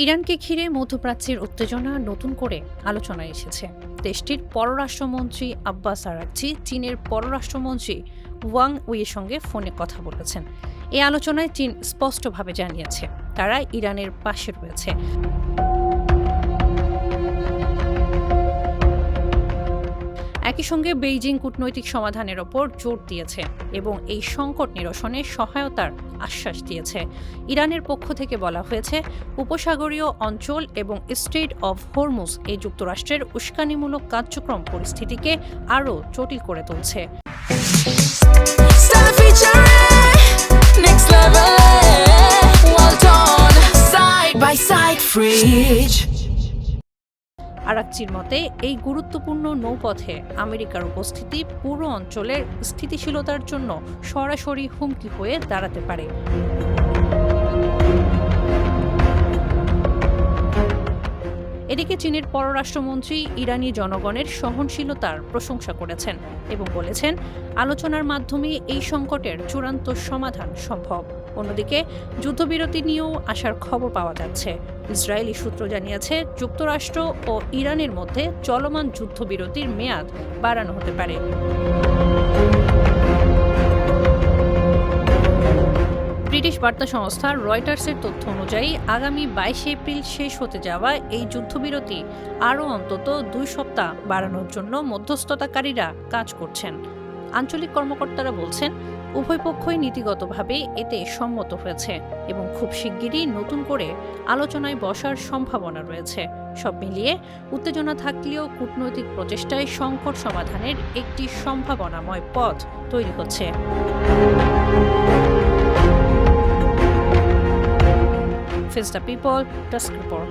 ইরানকে ঘিরে মধ্যপ্রাচ্যের উত্তেজনা নতুন করে আলোচনায় এসেছে। দেশটির পররাষ্ট্রমন্ত্রী আব্বাস আরাগচি চীনের পররাষ্ট্রমন্ত্রী ওয়াং উইয়ের সঙ্গে ফোনে কথা বলেছেন। এই আলোচনায় চীন স্পষ্টভাবে জানিয়েছে তারা ইরানের পাশে রয়েছে। একই সঙ্গে বেইজিং কূটনৈতিক সমাধানের ওপর জোর দিয়েছে এবং এই সংকট নিরসনে সহায়তার আশ্বাস দিয়েছে। ইরানের পক্ষ থেকে বলা হয়েছে, উপসাগরীয় অঞ্চল এবং স্ট্রেইট অফ হরমুজ এই যুক্তরাষ্ট্রের উস্কানিমূলক কার্যক্রম পরিস্থিতিকে আরও জটিল করে তুলছে। আরাগচির মতে এই গুরুত্বপূর্ণ নৌপথে আমেরিকার উপস্থিতি পুরো অঞ্চলের স্থিতিশীলতার জন্য সরাসরি হুমকি হয়ে দাঁড়াতে পারে। এদিকে চীনের পররাষ্ট্রমন্ত্রী ইরানি জনগণের সহনশীলতার প্রশংসা করেছেন এবং বলেছেন, আলোচনার মাধ্যমে এই সংকটের চূড়ান্ত সমাধান সম্ভব। অন্যদিকে যুদ্ধবিরতি নিয়েও আসার খবর পাওয়া যাচ্ছে। ইসরায়েলি সূত্র জানিয়েছে, যুক্তরাষ্ট্র ও ইরানের মধ্যে চলমান যুদ্ধবিরতির মেয়াদ বাড়ানো হতে পারে। ব্রিটিশ বার্তা সংস্থা রয়টার্সের তথ্য অনুযায়ী আগামী 22 এপ্রিল শেষ হতে যাওয়া এই যুদ্ধবিরতি আরও অন্তত 2 সপ্তাহ বাড়ানোর জন্য মধ্যস্থতাকারীরা কাজ করছেন। আঞ্চলিক কর্মকর্তারা বলছেন, উভয় পক্ষই নীতিগতভাবে এতে সম্মত হয়েছে এবং খুব শিগগিরই নতুন করে আলোচনায় বসার সম্ভাবনা রয়েছে। সব মিলিয়ে উত্তেজনা থাকলেও কূটনৈতিক প্রচেষ্টায় সংকট সমাধানের একটি সম্ভাবনাময় পথ তৈরি হচ্ছে। Face the People, Desk Report.